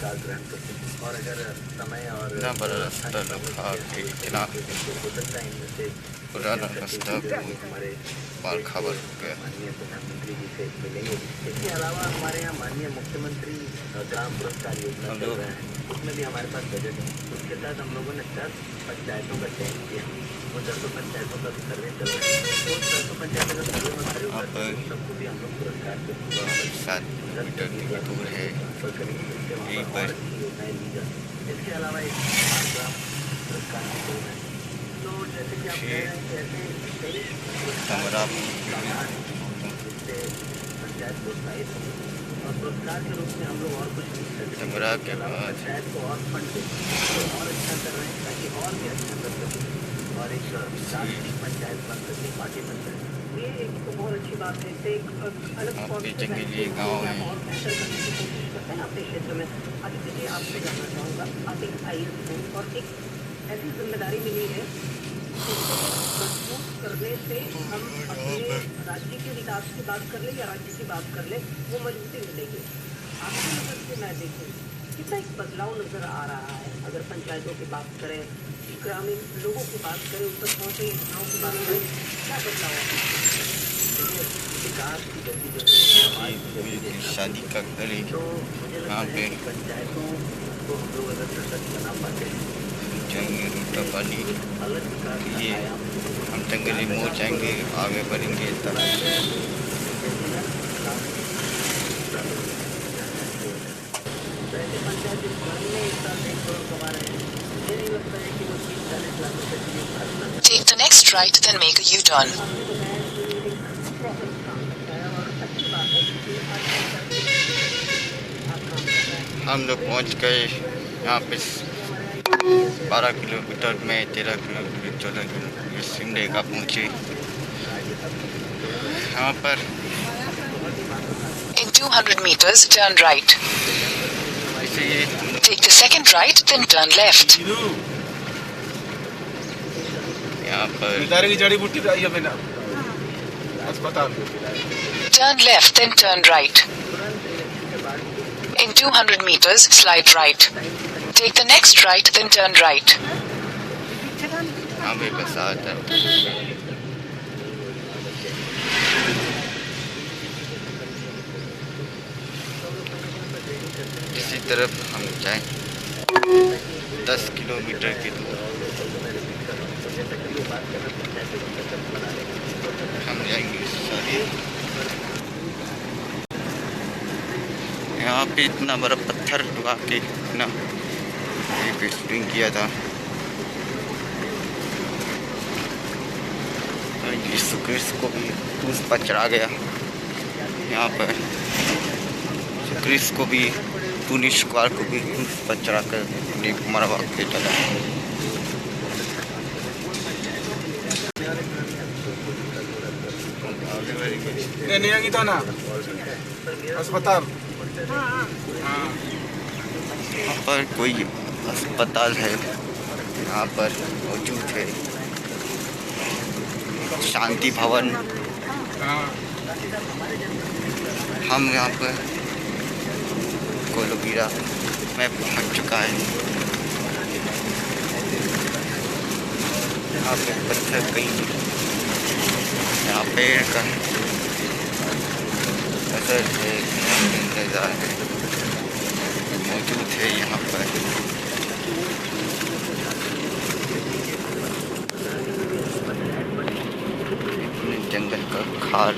अधिकार ग्रहण करते हैं। और अगर समय और इतना बड़ा रास्ता रखा कि इतना हो सकता है इनमें से पुराना रास्ता हमारे बाल खबर हो गया। माननीय प्रधानमंत्री जी से मिलेंगे। इसके अलावा हमारे यहाँ माननीय मुख्यमंत्री ग्राम पुरस्कार योजना चल रहा है, उसमें भी हमारे पास बजट है। उसके तहत हम लोगों ने 10 पंचायतों का चयन किया। वो 10 पंचायतों का सर्वे चल रहा है। तो 10 पंचायतों का सर्वे में खड़े होकर सबको भी हम लोग पुरस्कार के 7 मीटर की दूर है यहीं पर। योजनाएं दी जाती हैं। इसके अलावा एक ग्राम पुरस्कार की योजना है। तो जैसे कि आप कह रहे हैं कि ऐसे कई जिससे पंचायत प्रोत्साहित हो और पुरस्कार के रूप में हम लोग और कुछ नहीं करते। पंचायत को और फंड और अच्छा कर रहे हैं ताकि और भी अच्छा कर सके और एक राष्ट्रीय पंचायत बन सके, पार्टी पंचायत। ये एक तो बहुत अच्छी बात है। इससे एक अलग गाँव है और बेहतर करने की कोशिश करते हैं अपने क्षेत्र में। आदित्य जी, आपसे जानना चाहूँगा, आप एक IAS हैं और एक ऐसी जिम्मेदारी मिली है मजबूत करने से हम अपने राज्य के विकास की बात कर ले या राज्य की बात कर ले, वो मजबूती मिलेगी। आपकी नजर से मैं देखूँ कितना एक बदलाव नजर आ रहा है। अगर पंचायतों की बात करें, ग्रामीण लोगों की बात करें, उन तक पहुँचे योजनाओं की बात करें, क्या बदलाव है? विकास की गति जो शादी का घर है यहाँ पे। पंचायतों को हम लोग अगर सशक्त बना पाते हैं, जाएंगे रोटा पानी ये हम जंगली मोड़ जाएंगे, आगे बढ़ेंगे तरह Take the next right, then make a U-turn. हम लोग पहुँच गए यहाँ पे 12 किलोमीटर में 13 किलोमीटर 14 किलोमीटर सिमडेगा पहुँचे। यहाँ पर In 200 meters, turn right. Take the second right, then turn left. यहाँ पर Turn left, then turn right. In 200 meters, slide right. Take the next right, then turn right. यहाँ पे बस आता है। इसी तरफ हम जाएं 10 किलोमीटर की दूर हम जाएंगे सारी। यहाँ पे इतना बड़ा पत्थर लगा के ना ये पे शूटिंग किया था। यीशु क्रिस्त को भी क्रूस पर चढ़ा गया। यहाँ पर यीशु क्रिस्त को भी पुनिशकार को भी क्रूस पर चढ़ा कर मरवा के चला। नहीं तो ना अस्पताल यहाँ पर कोई अस्पताल है, यहाँ पर मौजूद है शांति भवन। हम यहाँ पर कोलोगिरा में पहुँच चुका है। यहाँ पे पत्थर कहीं यहाँ पेड़ का असर है, इंतजार है मौजूद है यहाँ पर। जंगल का खाल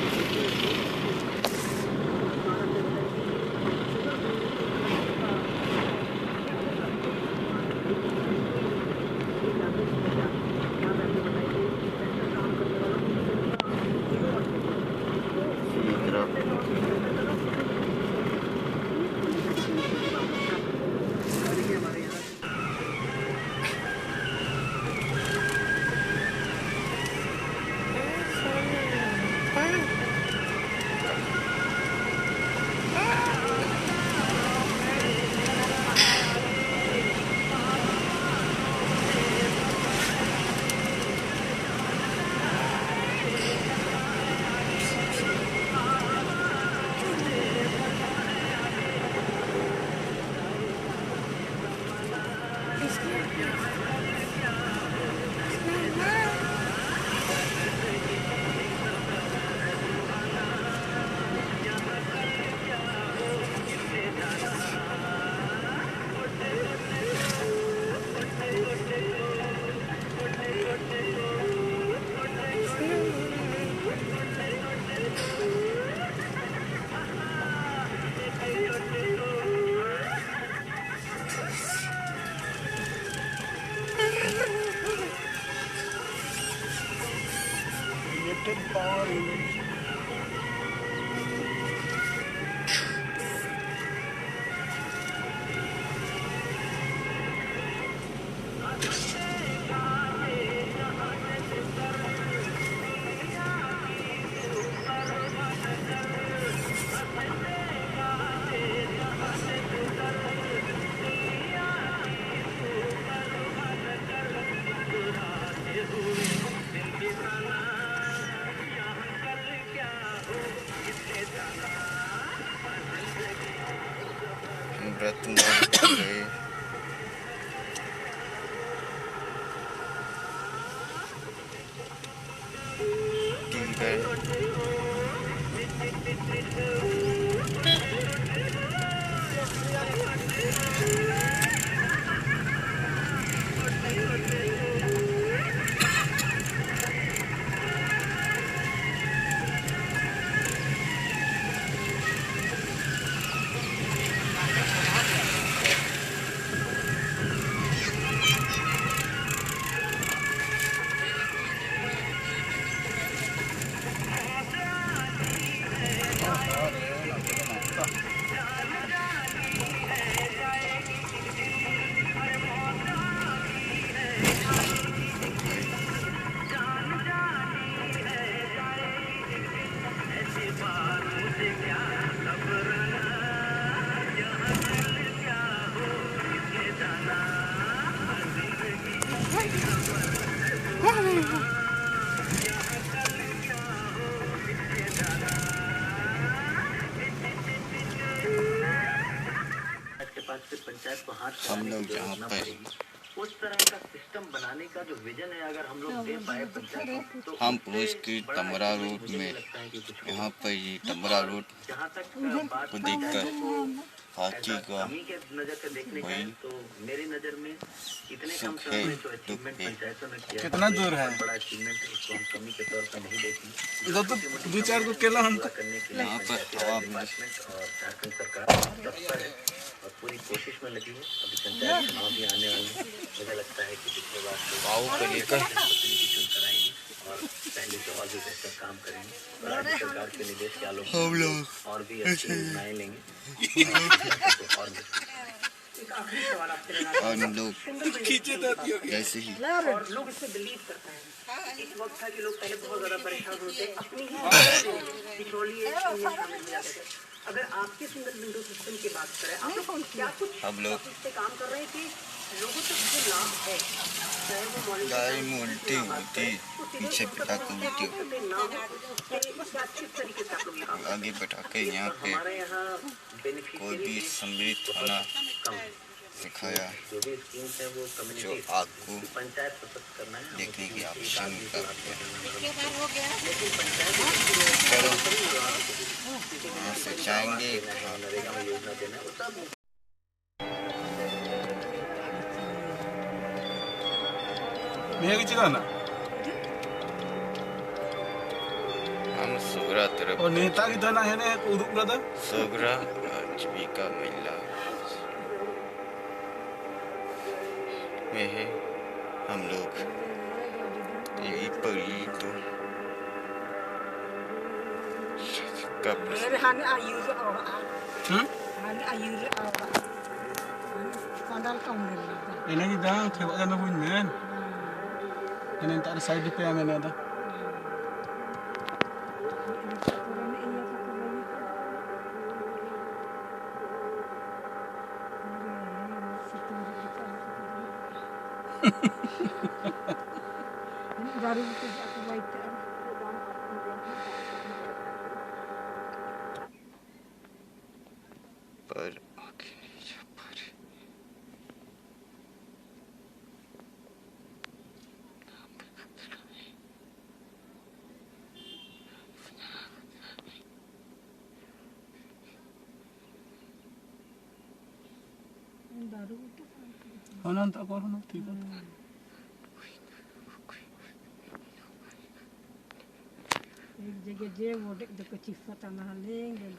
व्रत में गए ठीक है। पंचायत को हाथ हम लोग यहाँ पर उस तरह का सिस्टम बनाने का जो विजन है, अगर हम लोग दे पाए पंचायत को, तो हम पहुँच के टमरा रोड में, यहाँ पर ये टमरा रोड जहाँ तक बात को देखकर हाथी का कमी के नजर से देखने का है, तो मेरी नजर में इतने कम सुख समय है, में जो दुख अचीवमेंट है। पंचायतों ने किया कितना दूर है? बड़ा अचीवमेंट है, इसको हम कमी के तौर पर नहीं देखेंगे। इधर तो 2-4 को केला हम पूरा करने के लिए यहाँ पर पंचायती हवा राज में डिपार्टमेंट और झारखंड सरकार तत्पर है और पूरी कोशिश में लगी है। अभी पंचायत चुनाव भी आने वाले हैं। मुझे लगता है कि पिछले बार से गाँव को लेकर प्रतिनिधि चुन कर आएंगे और पहले से और भी बेहतर काम करेंगे। और राज्य सरकार के निर्देश के आलोक हम में लोग और भी अच्छी योजनाएं लेंगे तो और हम लोग जैसे ही और लोग इससे बिलीव करते हैं। एक वक्त था कि लोग पहले बहुत ज्यादा परेशान होते, अपनी ही बिचौलिए शामिल हो जाते थे। अगर आपके सिंगल विंडो सिस्टम की बात करें, आप लोग क्या कुछ हम लोग इस पे काम कर रहे हैं कि लोगों तक जो लाभ है, चाहे वो मॉनिटरिंग गाय में उल्टी होती पीछे बिठा कर उल्टी ना हो, क्या किस तरीके से आप लोग काम करते हैं? आगे बैठा के यहाँ पे हमारे यहाँ कोई बेनिफिशियरी भी सम्मिलित होना कम है। सिखाया, जो भी स्कीम्स है वो जो कम्युनिटी आपको पंचायत सशक्त करना है। देखने की ऑप्शन करते हैं। लेकिन पंचायत चलो यहाँ से जाएंगे नरेगा में योजना देना है, वो सब भैया की ना हम सोगरा तरफ और नेता की दाना है ना उदुक ब्रदर सोगरा जीविका महिला में है हम लोग यही पर ही तो कब Han ayu ro awa. हम्म Han ayu ro awa. Kandal kau ni. ini kita coba jangan pun men ini tak ada side effect yang ada Baru itu aku baik. पर आगे नहीं जा पा रहे। दारू Hanan tak apa hanan tiba. एक जगह जे वो देख देखो चिफ्फा तना लेंगे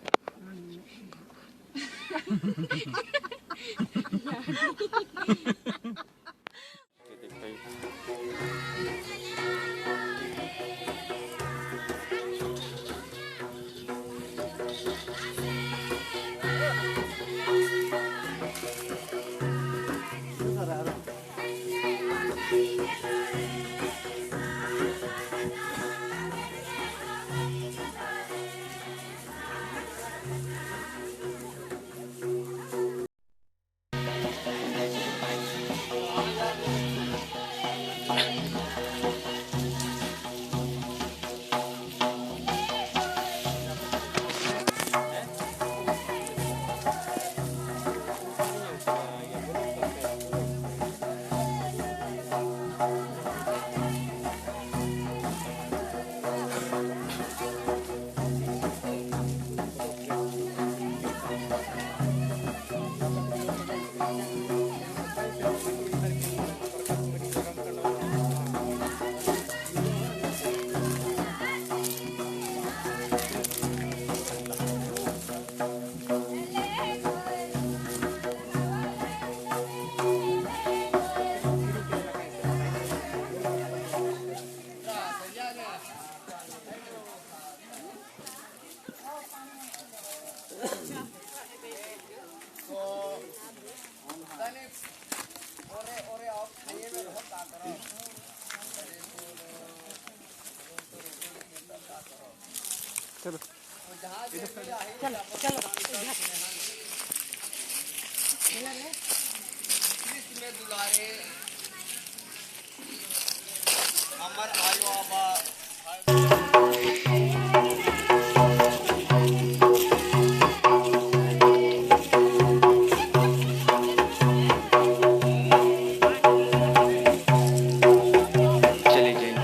चले जाएंगे।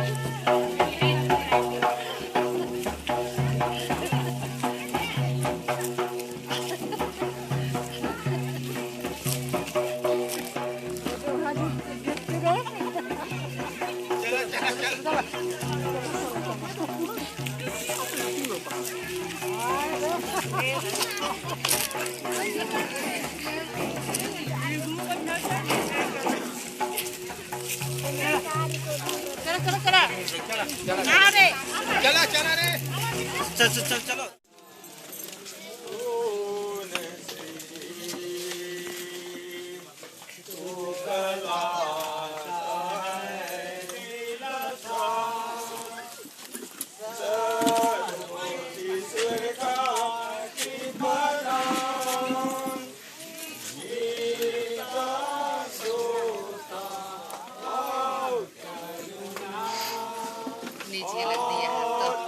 नीचे लग दिया हाथ तो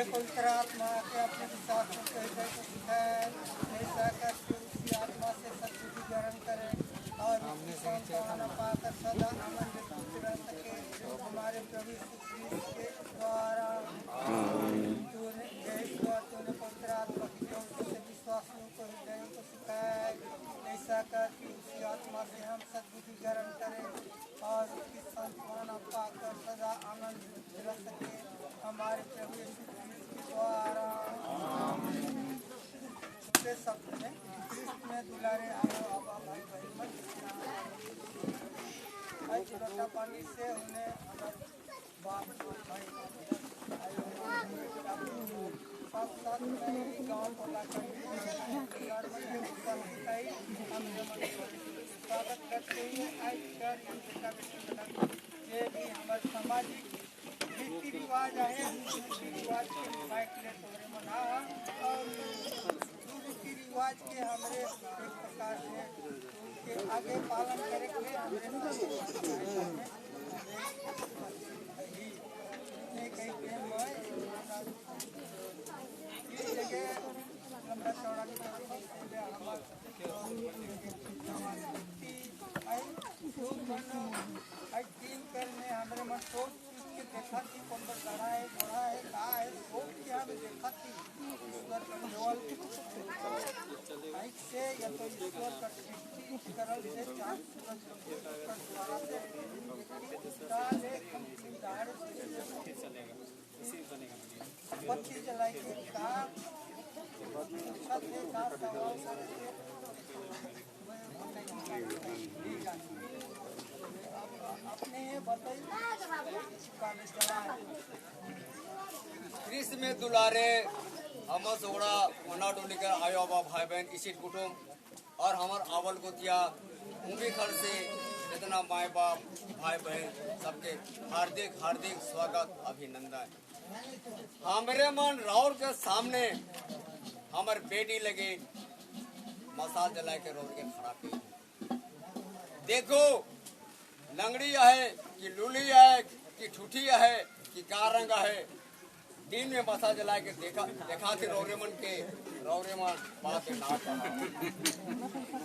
हे पवित्र आत्मा के अपने विश्वास को हृदय को सिखाए, ऐसा करके उसी आत्मा से सद्बुद्धि ग्रहण करें और उसकी संतान पाकर सदा आनंदित रह सके हमारे प्रभु यीशु क्रिस्त के द्वारा। तूने पवित्र आत्मा की ज्योति से विश्वासियों को हृदय को सिखाए, ऐसा करके उसी आत्मा से हम सद्बुद्धि ग्रहण करें और उसकी संतान पाकर सदा आनंदित रह सके हमारे प्रभु यीशु क्रिस्त के द्वारा। दूसरे शब्द में क्रिस्त में दुलारे आओ आबा भाई बहन छोटा पानी से उन्हें हमारे बाप भाई साथ साथ में गाँव को लाकर स्वागत करते हुए ये भी हमारे सामाजिक रीति रिवाज है। रीति रिवाज के निभाए तोरे मना और रीति रिवाज के हमारे एक प्रकार से उनके आगे पालन करे के हमारे जगह लंबा चौड़ा तीन करने हमारे मन सोच के देखा थी कौन पर गड़ा है बड़ा है कहा है सोच के हमें देखा थी ईश्वर का केवल से या तो ईश्वर का करल से चार सूरज द्वारा से बत्ती जलाई के काम छत के साथ सवाल अपने क्रिस्त में दुलारे हम सोड़ा मना डोली कर आयो बा भाई बहन इसी कुटुंब और हमार आवल को दिया उम्मी खर से जितना माए बाप भाई बहन सबके हार्दिक हार्दिक स्वागत अभिनंदन। हमारे मन राउर के सामने हमार बेटी लगे मसाल जला के रोड के खड़ा पे देखो लंगड़ी है कि लूली है कि ठूठी है कि का रंग है दिन में मसा जला के देखा थे रौरेमन के रौरेमन बात के नाम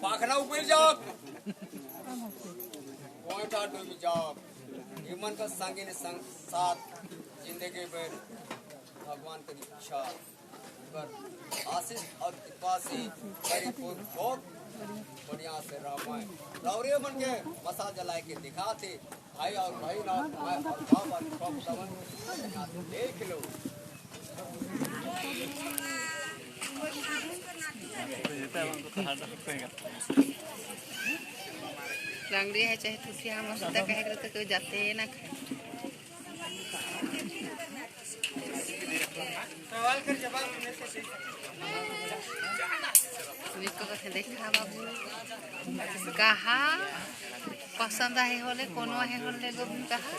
पाखना ऊपर जाओ कोयटा डूबी जाओ हिमन का संगी ने संग साथ जिंदगी में भगवान की इच्छा कर आशीष और कृपा से परिपूर्ण बहुत बढ़िया से रामाय रौरे मन के मसा जलाए के दिखाते भाई और भाई ना भाई और बाप और बाप समन देख लो। लंगड़ी है चाहे टूटी हम सीधा कहे तो कोई जाते ना खाए सवाल कर जवाब देखा बाबू कहा पसंद है होले कोनो है होले लोग कहा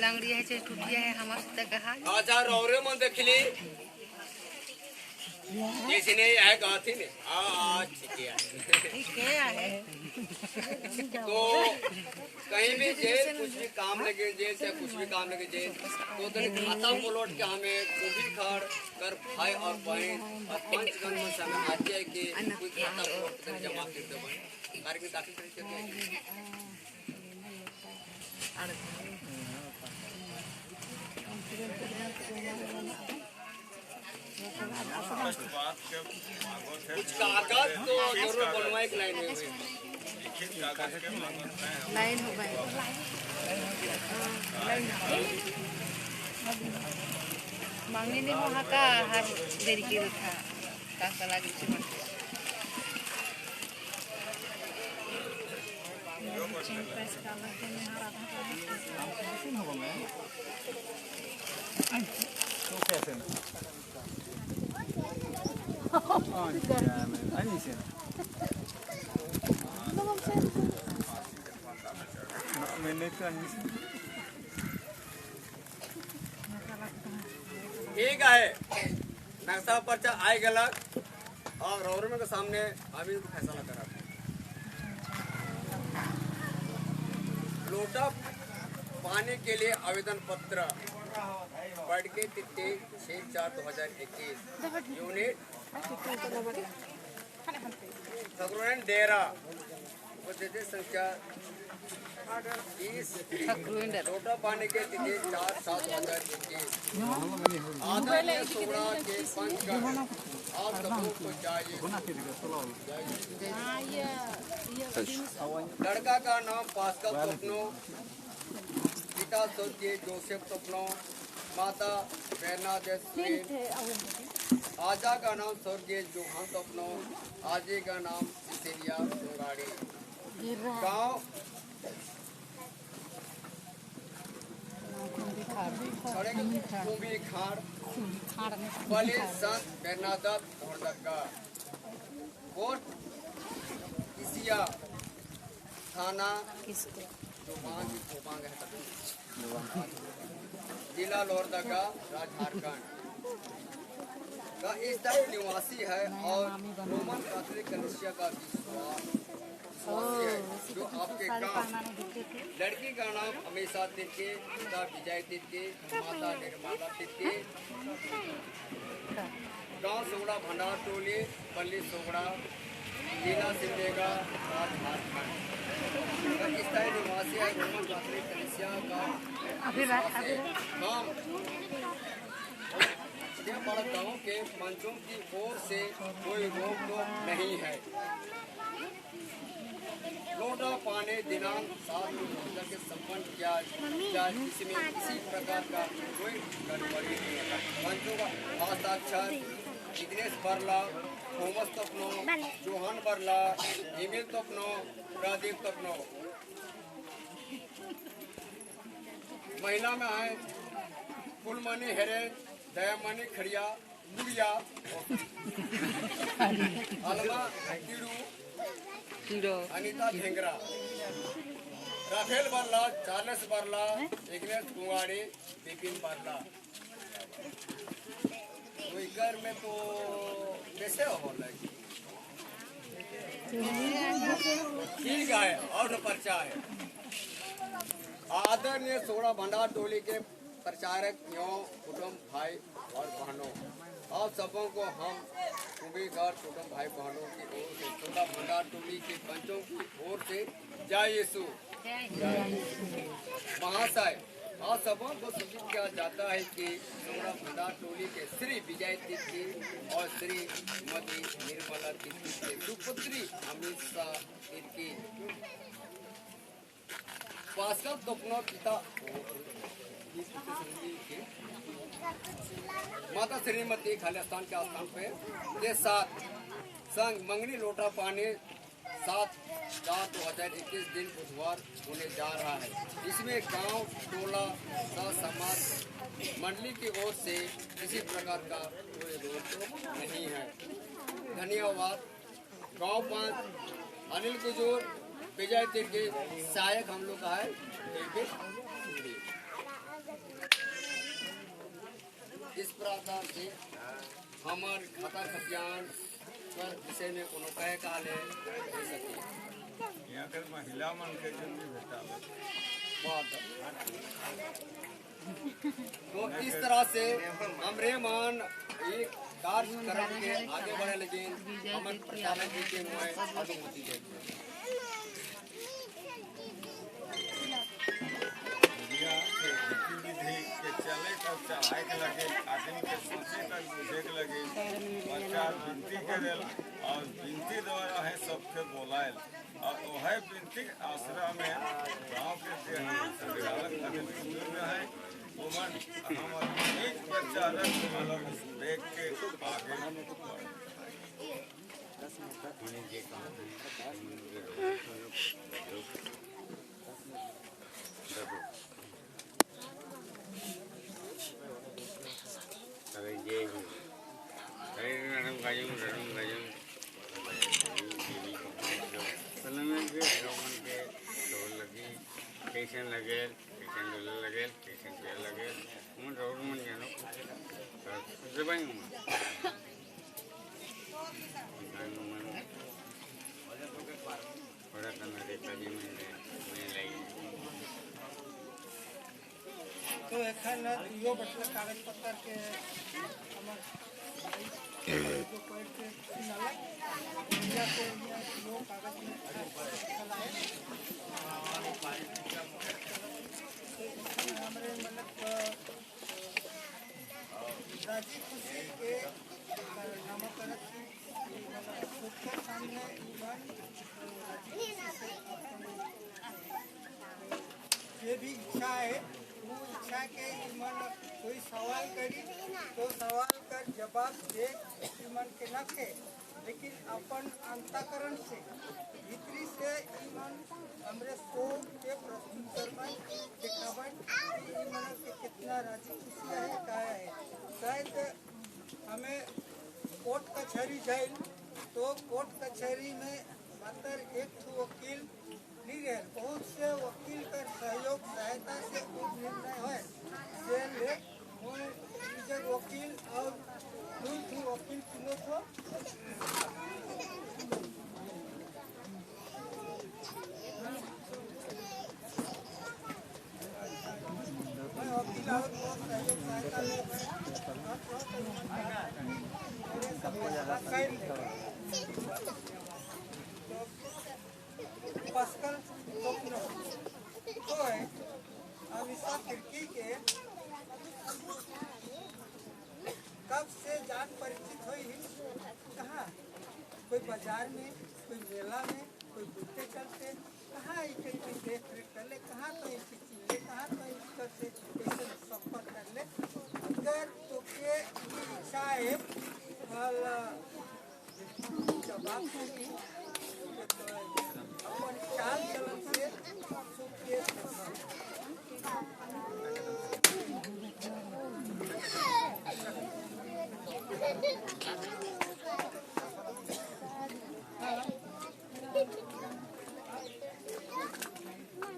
लंगड़ी है चाहे टूटिया है हमारे सीधा कहा आजा रौरे मन देखली जैसे नहीं है गाथी ने ठीक है तो कहीं भी जे कुछ भी काम लगे जे से कुछ भी काम लगे जे तो खाता पलट के हमें गोभी खाड़ कर भाई और बहन और पंचगण में समय आते है कि कोई खाता पलट कर जमा कर दे कार्य में दाखिल करके कुछ कागज तो जरूर बनवाए के लाइन में लाइन हो गई मांगने ने वहाँ का हर देरी के देखा का लगी ठीक है नक्शा पर्चा आए गलत और रौरम के सामने अभी फैसला करा लोटा पानी के लिए आवेदन पत्र बढ़ के तिथि 6/4/2021 यूनिट सगुरन डेरा उपस्थिति संख्या 30 लोटा पानी के तिथि 4/7/2021 आदरणीय सोड़ा के पंचगण आप सबों को चाहिए। लड़का का नाम पास्कल तोपनो, पिता स्वर्गीय जोसेफ तोपनो, माता बेरनाडेस स्वीट, आजा का नाम स्वर्गीय जोहान तोपनो, आजे का नाम सिसिलिया सुंगाड़ी, गांव कुंभी खाड़, बलि संत बेरनादत घोड़दक्का, कोट इसिया थाना जिला लोहरदगा राज्य झारखंड का स्थायी निवासी है और रोमन कैथोलिक कलीसिया का विश्वासी है जो आपके गांव। लड़की का नाम हमेशा तिर्के, पिता विजय तिर्के, माता निर्मला तिर्के, गांव सोगड़ा भंडार टोली, पल्ली सोगड़ा, जिला सिमडेगा राज्य झारखंड का स्थायी निवासी है। रोमन कैथोलिक कलीसिया का गाँव के मंचों की ओर से कोई रोक टोक नहीं है। लोटा पाने दिनांक 7 के संपन्न किया इसमें किसी प्रकार का कोई गड़बड़ी नहीं है। मंचों का हस्ताक्षर Vighnesh Barla, Thomas Topno, Johan Barla, Emil Topno, Pradeep Topno. महिला में आए Phulmani Here, Dayamani Kharia, Gudiya, Alma Kidu, Anita Dhengra, Rafael Barla, Charles Barla, Ignace Kungari, Bipin Barla. कोई घर में तो कैसे हो लगी ठीक है और पर्चा है। आदरणीय सोड़ा भंडार टोली के प्रचारक एवं कुटुंब भाई और बहनों, आप सबों को हम कुंभीघर कुटुंब भाई बहनों की ओर से सोड़ा भंडार टोली के पंचों की ओर से जय यीशु महाशय। आप सबों को सूचित किया जाता है कि सोड़ा भंडार टोली के श्री विजय तिर्की और श्रीमती निर्मला तिर्की के सुपुत्री अमिता तिर्की, पास्कल तोपनो पिता माता श्रीमती खालिस्तान के स्थान पे के साथ संग मंगनी लोटा पानी 7/4/2021 दिन बुधवार होने जा रहा है। इसमें गांव, टोला, समाज मंडली की ओर से किसी प्रकार का कोई रोक नहीं है। धन्यवाद। गांव 5 अनिल कुजूर, विजय तिर्की, सहायक हम लोग का है। इस प्रकार से हमार खाता खतियान पर विषय में कोनो कहे काले दे सके। यहाँ कर महिला मन के जल्दी बेटा बहुत। तो इस तरह से हमरे मान एक कार्यक्रम के आगे बढ़े लगे हमन प्रचारक के मैं अनुमति देते हैं। चले तब चढ़ाए के लगे, आदमी के सोचे तक बुझे के लगे, बच्चा विनती करे और विनती द्वारा है सबके बोलाए और वह विनती आश्रय में गाँव के संचालक बुजुर्ग है उमन हमारे एक प्रचारक देख के आगे स्टेशन लगे, स्टेशन डोले लगे, स्टेशन पेड़ लगे, मैं रोड में जानो, जब आई हूँ, बड़ा करना रहता जी मैंने लगी, तो एखन यो बटला कागज पत्तर के हमर जो पढ़ के सुनाला या के यो कागज में चलाए हमरे मतलब राजी खुशी के नामकरण सबके सामने ये भी इच्छा है वो इच्छा के मन कोई सवाल करी तो सवाल कर जवाब दे मन के न के लेकिन अपन अंतकरण से भीतरी से मन हमरे सोच के प्रस्तुत करना दिखावन कि मन के कितना राजी खुशी है क्या है। शायद हमें कोर्ट कचहरी जाए तो कोर्ट कचहरी में मात्र एक वकील नहीं रहे, बहुत से वकील का सहयोग सहायता से कुछ निर्णय है से ले वकील और दूसरे वकील चुनो तो मैं वकील और बहुत सहयोग सहायता ले पास्कल टोकनो तो है अमिशा खिड़की के कब से जान परिचित हुई कहाँ कोई बाजार में कोई मेला में कोई बुलते चलते कहाँ इसे देख रेख कर ले कहाँ तो इसे चिल्ले कहाँ तो इसकर से इसे संपर्क कर ले अगर तो के इच्छा है जवाब होगी अपन चाल चलन से सुखी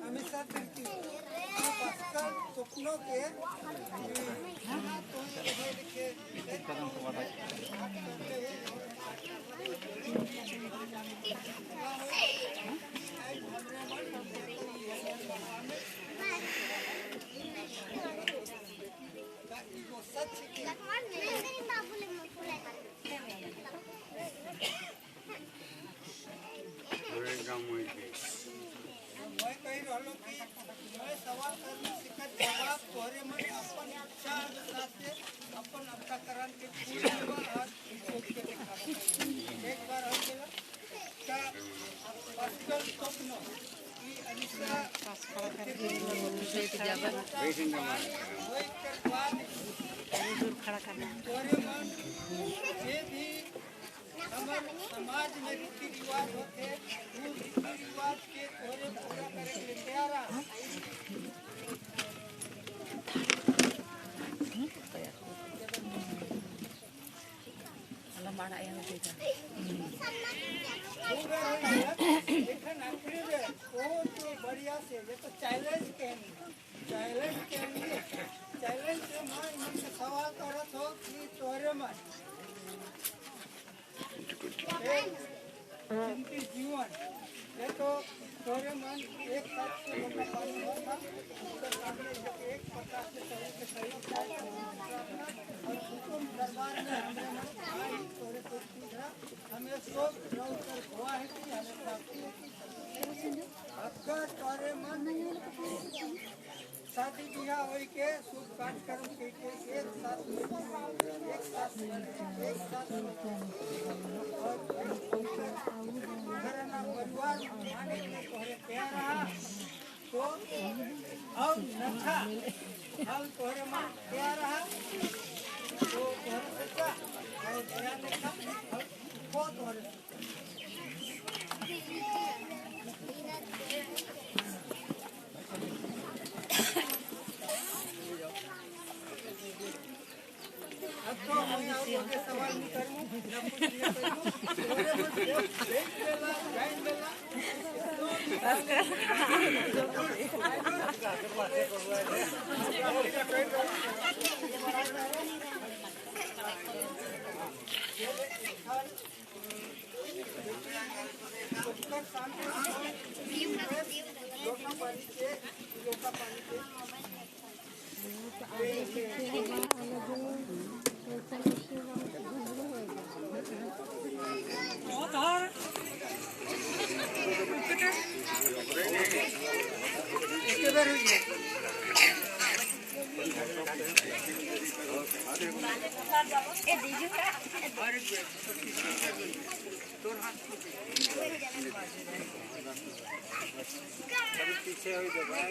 हमेशा करती पास्कल सपनों के मैं कही रहलो कि मैं सवाल करने सिखत जवाब तोरे मन अपन इच्छा अनुसार से अपन अंतकरण के पूर्ण हाथ सोच के दिखा एक बार हो गया का पास्कल टोकनो की अनिशा खड़ा करना तोरे मन जे भी हमारे समाज में रीति रिवाज होते वो रीति रिवाज के तोरे पूरा करे के तैयार है मारा यहाँ बेटा लेकिन आखिरी में बहुत बढ़िया से ये तो चैलेंज चैलेंज से मैं इनसे सवाल करत हो कि तोरे मन जिनकी जीवन ये तो तोरे मन एक साथ से लंबा पानी होता उसके सामने जब एक पता से सही के सही जाए और हुकुम दरबार में हमें मन आई तोरे को पूछा हमें सब रह कर हुआ है कि हमें प्राप्ति होती अगर तोरे मन शादी ब्याह हो के शुभ कार्यक्रम के एक साथ और घराना परिवार आने के तोहरे प्यार रहा तो और नथा हल तोहरे मन प्यार रहा तो तोहरे बच्चा और प्यार नथा और को तोहरे अब तो मैं और आगे सवाल नहीं करूं ना कुछ नहीं करूं तोरे मन देख लेला गाइन लेला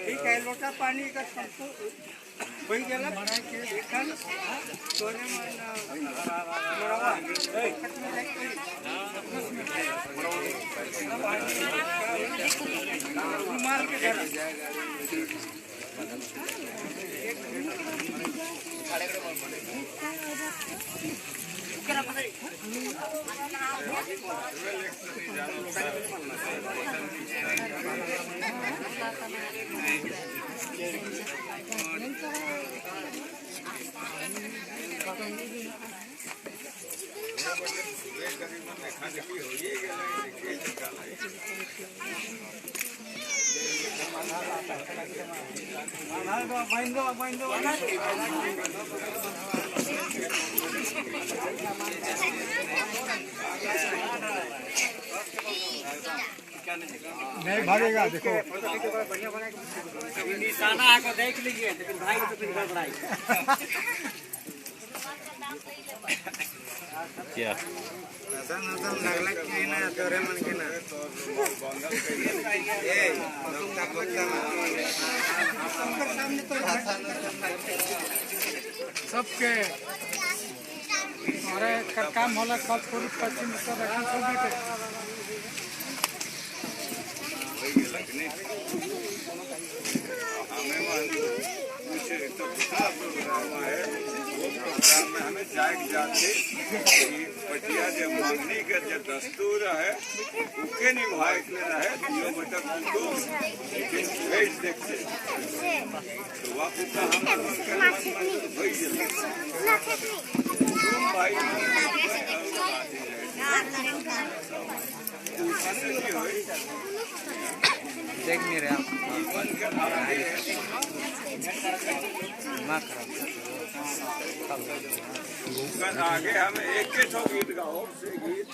ठीक है, लोटा पानी का शैम्पू वही गला बना के देखन सोने में मरवा रुमाल के घर नहीं भागेगा, देखो निशाना आकर देख लीजिए, लेकिन भाई तो फिर गड़बड़ाई क्या सबके अरे काम होला सब पूर्व पश्चिम सब एक सब बैठे हमें जाके पटिया जो मांगने का जो दस्तूर है उके निभाए है किलोमीटर लेकिन भेज देखते तो वापस हम भाई देख नहीं रहे भूखन आगे हमें एक गीत गाओ से गीत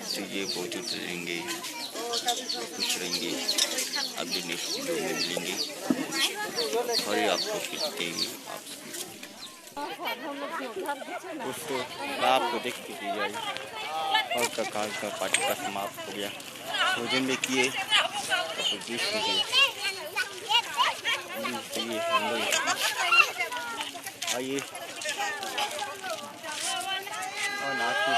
तो ये मौजूद रहेंगे, खुश रहेंगे। अभी नेक्स्ट वीडियो में मिलेंगे और ये आपको देंगे आप दोस्तों। आपको देख के जाए और काल का पार्टी का समाप्त हो गया। भोजन में किए तो जूस में किए आइए और नाश्ते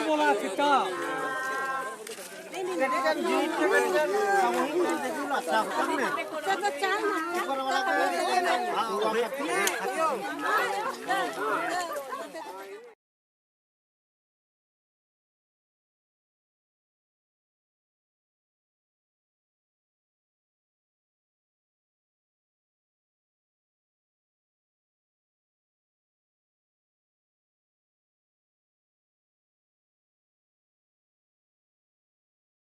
बोला